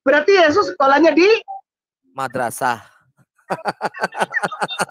Berarti Yesus sekolahnya di madrasah.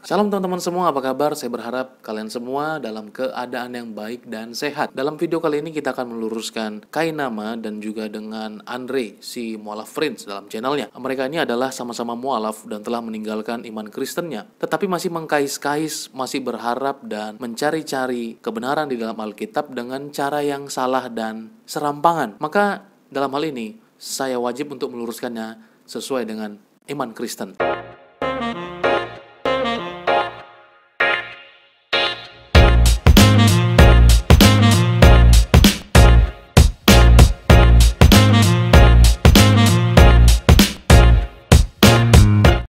Salam teman-teman semua, apa kabar? Saya berharap kalian semua dalam keadaan yang baik dan sehat. Dalam video kali ini kita akan meluruskan Kainama dan juga dengan Andre, si mualaf Friends dalam channelnya. Mereka ini adalah sama-sama mualaf dan telah meninggalkan iman Kristennya, tetapi masih mengkais-kais, masih berharap dan mencari-cari kebenaran di dalam Alkitab dengan cara yang salah dan serampangan. Maka dalam hal ini, saya wajib untuk meluruskannya sesuai dengan iman Kristen.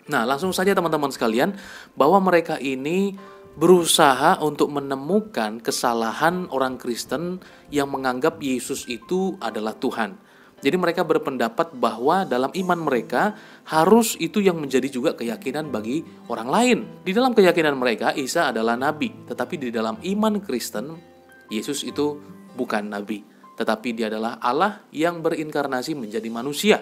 Nah, langsung saja teman-teman sekalian, bahwa mereka ini berusaha untuk menemukan kesalahan orang Kristen yang menganggap Yesus itu adalah Tuhan. Jadi mereka berpendapat bahwa dalam iman mereka harus itu yang menjadi juga keyakinan bagi orang lain. Di dalam keyakinan mereka Isa adalah nabi, tetapi di dalam iman Kristen Yesus itu bukan nabi, tetapi dia adalah Allah yang berinkarnasi menjadi manusia.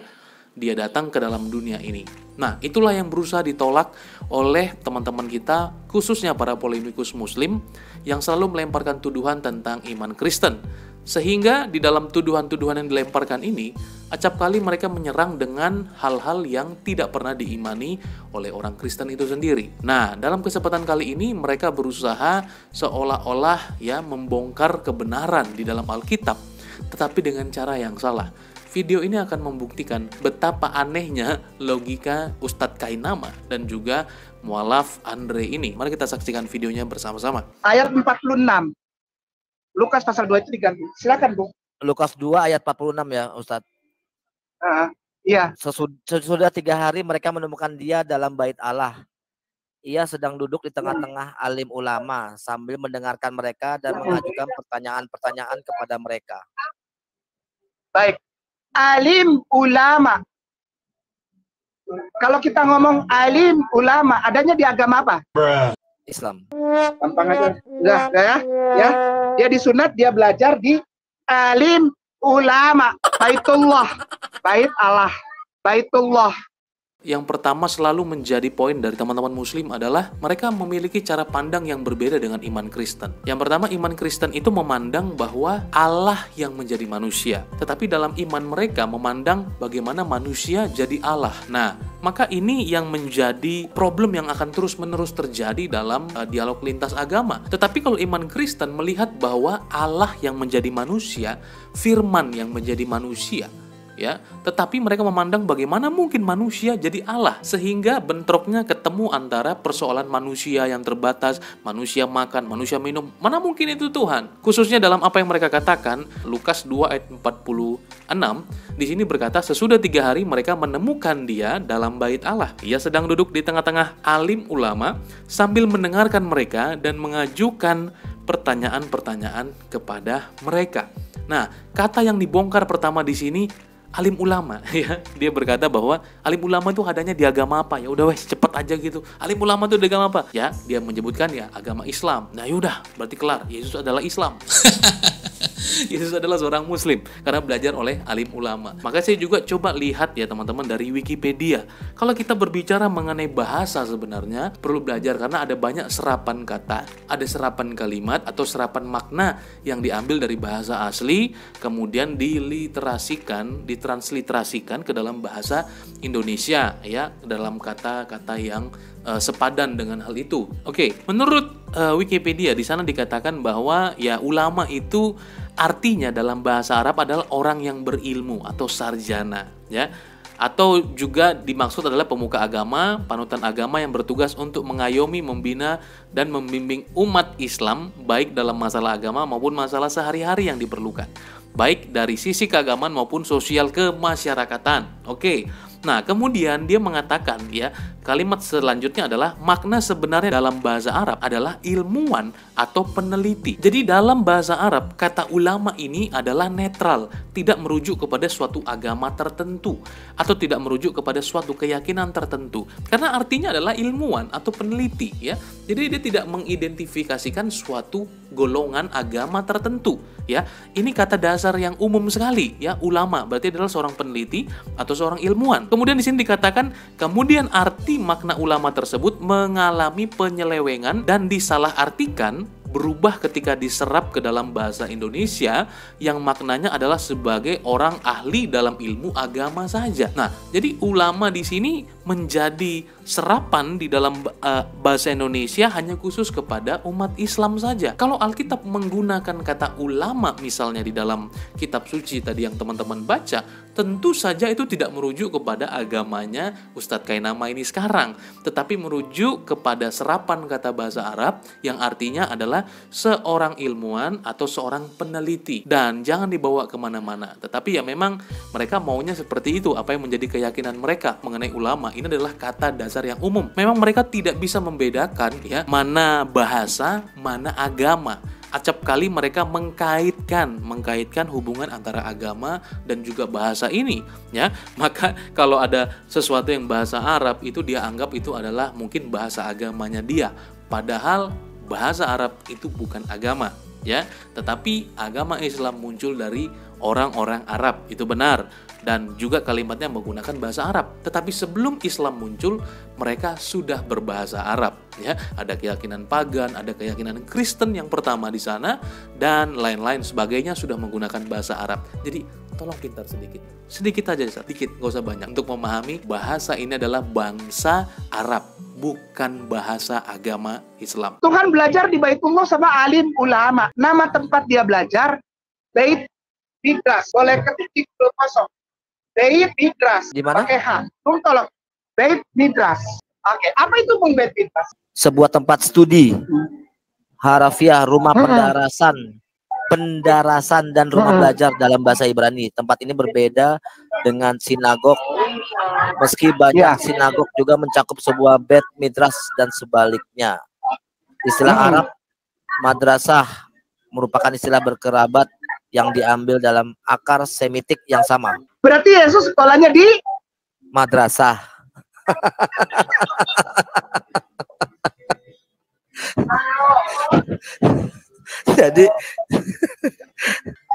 Dia datang ke dalam dunia ini. Nah, itulah yang berusaha ditolak oleh teman-teman kita, khususnya para polemikus muslim yang selalu melemparkan tuduhan tentang iman Kristen. Sehingga di dalam tuduhan-tuduhan yang dilemparkan ini, acap kali mereka menyerang dengan hal-hal yang tidak pernah diimani oleh orang Kristen itu sendiri. Nah, dalam kesempatan kali ini mereka berusaha seolah-olah membongkar kebenaran di dalam Alkitab, tetapi dengan cara yang salah. Video ini akan membuktikan betapa anehnya logika Ustadz Kainama dan juga mualaf Andre ini. Mari kita saksikan videonya bersama-sama. ayat 46. Lukas pasal 2 itu diganti. Silakan, Bu. Lukas 2 ayat 46 ya, Ustadz. Iya. Sesudah 3 hari mereka menemukan dia dalam bait Allah. Ia sedang duduk di tengah-tengah alim ulama sambil mendengarkan mereka dan mengajukan pertanyaan-pertanyaan kepada mereka. Baik. Alim ulama. Kalau kita ngomong alim ulama, adanya di agama apa? Islam. Gampang aja. Ya. Dia disunat, dia belajar di alim ulama. Baitullah. Bait Allah. Baitullah. Yang pertama selalu menjadi poin dari teman-teman muslim adalah mereka memiliki cara pandang yang berbeda dengan iman Kristen. Yang pertama, iman Kristen itu memandang bahwa Allah yang menjadi manusia. Tetapi dalam iman mereka memandang bagaimana manusia jadi Allah. Nah, maka ini yang menjadi problem yang akan terus-menerus terjadi dalam dialog lintas agama. Tetapi kalau iman Kristen melihat bahwa Allah yang menjadi manusia, firman yang menjadi manusia, tetapi mereka memandang bagaimana mungkin manusia jadi Allah, sehingga bentroknya ketemu antara persoalan manusia yang terbatas, manusia makan, manusia minum, mana mungkin itu Tuhan. Khususnya dalam apa yang mereka katakan, Lukas 2 ayat 46, di sini berkata, sesudah 3 hari mereka menemukan dia dalam bait Allah. Ia sedang duduk di tengah-tengah alim ulama sambil mendengarkan mereka dan mengajukan pertanyaan-pertanyaan kepada mereka. Nah, kata yang dibongkar pertama di sini alim ulama, Dia berkata bahwa alim ulama itu adanya di agama apa? Ya udah wes, cepet aja gitu. Alim ulama itu di agama apa? Dia menyebutkan agama Islam. Nah yaudah, berarti kelar. Yesus adalah Islam. Yesus adalah seorang muslim karena belajar oleh alim ulama. Maka saya juga coba lihat teman-teman dari Wikipedia. Kalau kita berbicara mengenai bahasa sebenarnya perlu belajar karena ada banyak serapan kata, ada serapan kalimat atau serapan makna yang diambil dari bahasa asli kemudian diliterasikan, ditransliterasikan ke dalam bahasa Indonesia dalam kata-kata yang sepadan dengan hal itu. Oke, menurut Wikipedia di sana dikatakan bahwa ulama itu artinya dalam bahasa Arab adalah orang yang berilmu atau sarjana, atau juga dimaksud adalah pemuka agama, panutan agama yang bertugas untuk mengayomi, membina dan membimbing umat Islam baik dalam masalah agama maupun masalah sehari-hari yang diperlukan, baik dari sisi keagamaan maupun sosial kemasyarakatan. Oke. Nah, kemudian dia mengatakan Kalimat selanjutnya adalah makna sebenarnya dalam bahasa Arab adalah ilmuwan atau peneliti. Jadi dalam bahasa Arab, kata ulama ini adalah netral, tidak merujuk kepada suatu agama tertentu atau tidak merujuk kepada suatu keyakinan tertentu. Karena artinya adalah ilmuwan atau peneliti, ya. Jadi dia tidak mengidentifikasikan suatu golongan agama tertentu, ya. Ini kata dasar yang umum sekali, ya. Ulama berarti adalah seorang peneliti atau seorang ilmuwan. Kemudian di sini dikatakan kemudian arti makna ulama tersebut mengalami penyelewengan dan disalahartikan, berubah ketika diserap ke dalam bahasa Indonesia yang maknanya adalah sebagai orang ahli dalam ilmu agama saja. Nah, jadi ulama di sini menjadi serapan di dalam bahasa Indonesia hanya khusus kepada umat Islam saja. Kalau Alkitab menggunakan kata ulama misalnya di dalam kitab suci tadi yang teman-teman baca, tentu saja itu tidak merujuk kepada agamanya Ustadz Kainama ini sekarang, tetapi merujuk kepada serapan kata bahasa Arab yang artinya adalah seorang ilmuwan atau seorang peneliti. Dan jangan dibawa kemana-mana, tetapi ya memang mereka maunya seperti itu, apa yang menjadi keyakinan mereka mengenai ulama. Ini adalah kata dasar yang umum. Memang mereka tidak bisa membedakan, ya, mana bahasa, mana agama. Acap kali mereka mengkaitkan hubungan antara agama dan juga bahasa ini, ya. Maka kalau ada sesuatu yang bahasa Arab itu dia anggap itu adalah mungkin bahasa agamanya dia, padahal bahasa Arab itu bukan agama, ya. Tetapi agama Islam muncul dari orang-orang Arab, itu benar. Dan juga kalimatnya menggunakan bahasa Arab. Tetapi sebelum Islam muncul, mereka sudah berbahasa Arab, ya. Ada keyakinan pagan, ada keyakinan Kristen yang pertama di sana, dan lain-lain sebagainya sudah menggunakan bahasa Arab. Jadi tolong pintar sedikit aja, sedikit, gak usah banyak, untuk memahami bahasa ini adalah bangsa Arab, bukan bahasa agama Islam. Tuhan belajar di Baitullah sama alim ulama. Nama tempat dia belajar Bait Midras. Boleh ketik di kosong. Bait Midras. Di mana? Pakai H. Bung tolong. Bait Midras. Oke, apa itu Bung Bait Midras? Sebuah tempat studi harafiah, rumah pendarasan dan rumah belajar dalam bahasa Ibrani. Tempat ini berbeda dengan sinagog, meski banyak sinagog juga mencakup sebuah bait midras dan sebaliknya. Istilah Arab madrasah merupakan istilah berkerabat yang diambil dalam akar Semitik yang sama. Berarti Yesus sekolahnya di madrasah. Jadi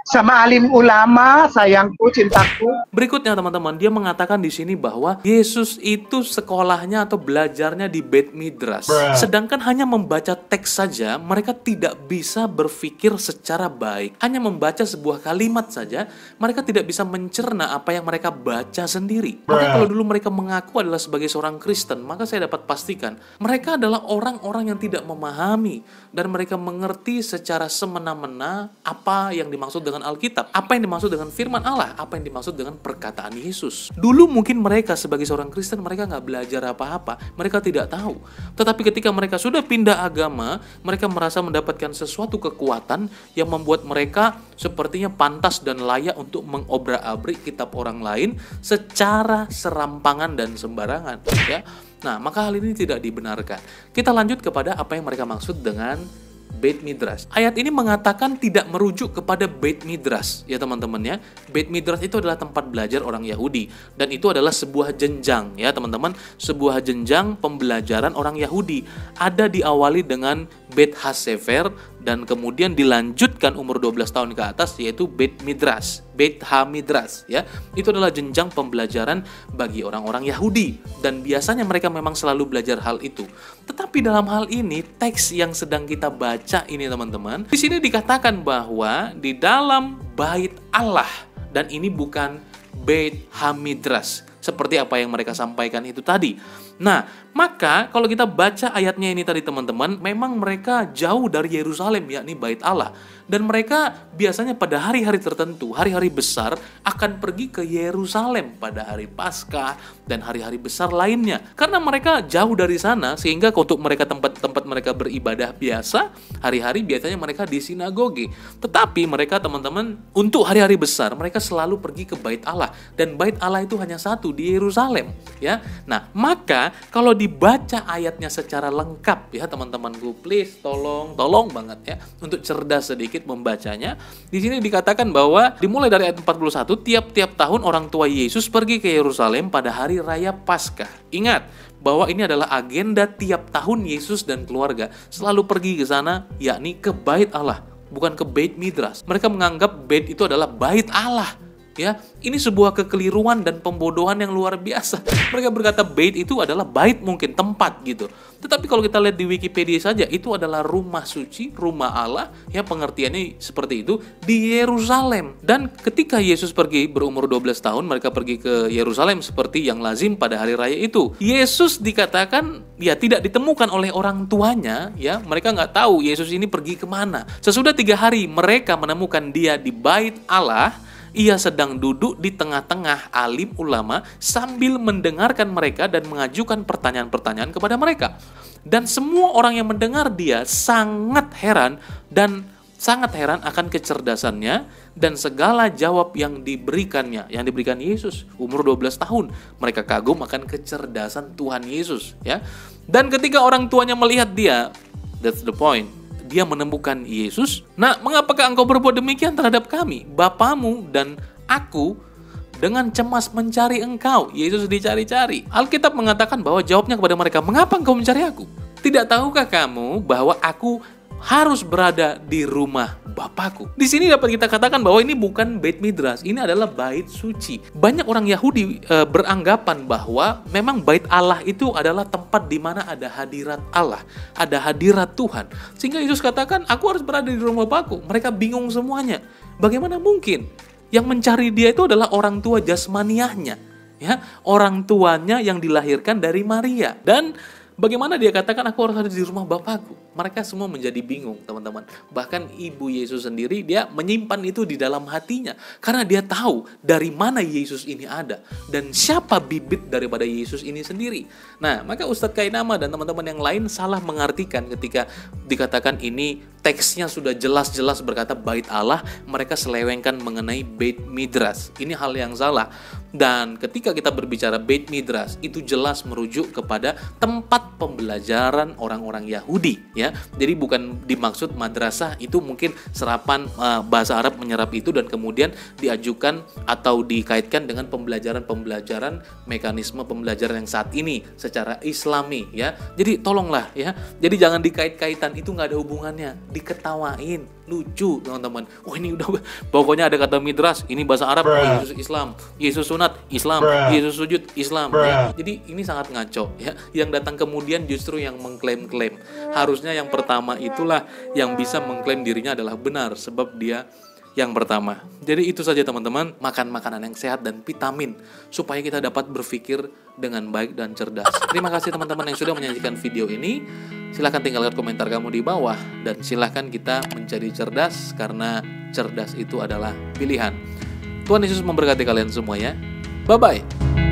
sama alim ulama, sayangku, cintaku. Berikutnya teman-teman, dia mengatakan di sini bahwa Yesus itu sekolahnya atau belajarnya di Beit Midras. Sedangkan hanya membaca teks saja, mereka tidak bisa berpikir secara baik. Hanya membaca sebuah kalimat saja, mereka tidak bisa mencerna apa yang mereka baca sendiri. Maka kalau dulu mereka mengaku adalah sebagai seorang Kristen, maka saya dapat pastikan mereka adalah orang-orang yang tidak memahami dan mereka mengerti secara semena-mena apa yang dimaksud dengan Alkitab, apa yang dimaksud dengan firman Allah, apa yang dimaksud dengan perkataan Yesus. Dulu mungkin mereka sebagai seorang Kristen, mereka nggak belajar apa-apa, mereka tidak tahu. Tetapi ketika mereka sudah pindah agama, mereka merasa mendapatkan sesuatu kekuatan yang membuat mereka sepertinya pantas dan layak untuk mengobrak-abrik kitab orang lain secara serampangan dan sembarangan, ya. Nah, maka hal ini tidak dibenarkan. Kita lanjut kepada apa yang mereka maksud dengan Beit Midras. Ayat ini mengatakan tidak merujuk kepada Beit Midras, ya teman-teman ya. Beit Midras itu adalah tempat belajar orang Yahudi, dan itu adalah sebuah jenjang, ya teman-teman, sebuah jenjang pembelajaran orang Yahudi. Ada diawali dengan Beit HaSefer dan kemudian dilanjutkan umur 12 tahun ke atas, yaitu Beit Midras, Beit HaMidras, ya. Itu adalah jenjang pembelajaran bagi orang-orang Yahudi, dan biasanya mereka memang selalu belajar hal itu. Tetapi dalam hal ini, teks yang sedang kita baca ini teman-teman, di sini dikatakan bahwa di dalam Bait Allah, dan ini bukan Beit HaMidras seperti apa yang mereka sampaikan itu tadi. Nah, maka kalau kita baca ayatnya ini tadi teman-teman, memang mereka jauh dari Yerusalem, yakni Bait Allah. Dan mereka biasanya pada hari-hari tertentu, hari-hari besar, akan pergi ke Yerusalem pada hari Paskah dan hari-hari besar lainnya. Karena mereka jauh dari sana, sehingga untuk mereka tempat-tempat mereka beribadah biasa, hari-hari biasanya mereka di sinagoge. Tetapi mereka teman-teman, untuk hari-hari besar, mereka selalu pergi ke Bait Allah. Dan Bait Allah itu hanya satu, di Yerusalem, ya. Nah, maka Karena kalau dibaca ayatnya secara lengkap ya teman-temanku, please tolong banget ya untuk cerdas sedikit membacanya. Di sini dikatakan bahwa dimulai dari ayat 41, tiap-tiap tahun orang tua Yesus pergi ke Yerusalem pada hari raya Paskah. Ingat bahwa ini adalah agenda tiap tahun Yesus dan keluarga selalu pergi ke sana, yakni ke Bait Allah, bukan ke Beit Midras. Mereka menganggap Bait itu adalah Bait Allah. Ya, ini sebuah kekeliruan dan pembodohan yang luar biasa. Mereka berkata bait itu adalah bait, mungkin tempat gitu. Tetapi kalau kita lihat di Wikipedia saja, itu adalah rumah suci, rumah Allah, ya pengertiannya seperti itu, di Yerusalem. Dan ketika Yesus pergi berumur 12 tahun, mereka pergi ke Yerusalem seperti yang lazim pada hari raya itu. Yesus dikatakan ya tidak ditemukan oleh orang tuanya, ya mereka nggak tahu Yesus ini pergi kemana. Sesudah 3 hari mereka menemukan dia di Bait Allah. Ia sedang duduk di tengah-tengah alim ulama sambil mendengarkan mereka dan mengajukan pertanyaan-pertanyaan kepada mereka. Dan semua orang yang mendengar dia sangat heran akan kecerdasannya dan segala jawab yang diberikannya, yang diberikan Yesus. Umur 12 tahun, mereka kagum akan kecerdasan Tuhan Yesus, ya. Dan ketika orang tuanya melihat dia, that's the point, dia menemukan Yesus. Nah, mengapakah engkau berbuat demikian terhadap kami? Bapamu dan aku dengan cemas mencari engkau. Yesus dicari-cari. Alkitab mengatakan bahwa jawabnya kepada mereka, mengapa engkau mencari aku? Tidak tahukah kamu bahwa aku harus berada di rumah Bapakku? Di sini dapat kita katakan bahwa ini bukan Beit Midras, ini adalah bait suci. Banyak orang Yahudi beranggapan bahwa memang bait Allah itu adalah tempat di mana ada hadirat Allah, ada hadirat Tuhan. Sehingga Yesus katakan, aku harus berada di rumah Bapakku. Mereka bingung semuanya. Bagaimana mungkin? Yang mencari dia itu adalah orang tua jasmaniahnya, ya, orang tuanya yang dilahirkan dari Maria. Dan bagaimana dia katakan aku harus ada di rumah Bapakku? Mereka semua menjadi bingung, teman-teman. Bahkan ibu Yesus sendiri, dia menyimpan itu di dalam hatinya. Karena dia tahu dari mana Yesus ini ada. Dan siapa bibit daripada Yesus ini sendiri. Nah, maka Ustadz Kainama dan teman-teman yang lain salah mengartikan ketika dikatakan ini teksnya sudah jelas-jelas berkata Bait Allah, mereka selewengkan mengenai Beit Midras. Ini hal yang salah. Dan ketika kita berbicara Beit Midras, itu jelas merujuk kepada tempat pembelajaran orang-orang Yahudi, ya. Jadi bukan dimaksud madrasah, itu mungkin serapan bahasa Arab menyerap itu dan kemudian diajukan atau dikaitkan dengan pembelajaran mekanisme pembelajaran yang saat ini secara Islami, ya. Jadi tolonglah, ya. Jadi jangan dikait-kaitan, itu nggak ada hubungannya. Diketawain, lucu, teman-teman. Oh, ini udah pokoknya ada kata midras, ini bahasa Arab, Yesus Islam, Yesus sunat Islam, Yesus sujud Islam, ya. Jadi ini sangat ngaco, ya. Yang datang kemudian justru yang mengklaim-klaim. Harusnya yang pertama itulah yang bisa mengklaim dirinya adalah benar sebab dia yang pertama. Jadi itu saja teman-teman, makan makanan yang sehat dan vitamin supaya kita dapat berpikir dengan baik dan cerdas. Terima kasih teman-teman yang sudah menyaksikan video ini. Silahkan tinggalkan komentar kamu di bawah dan silahkan kita menjadi cerdas karena cerdas itu adalah pilihan. Tuhan Yesus memberkati kalian semua ya. Bye-bye.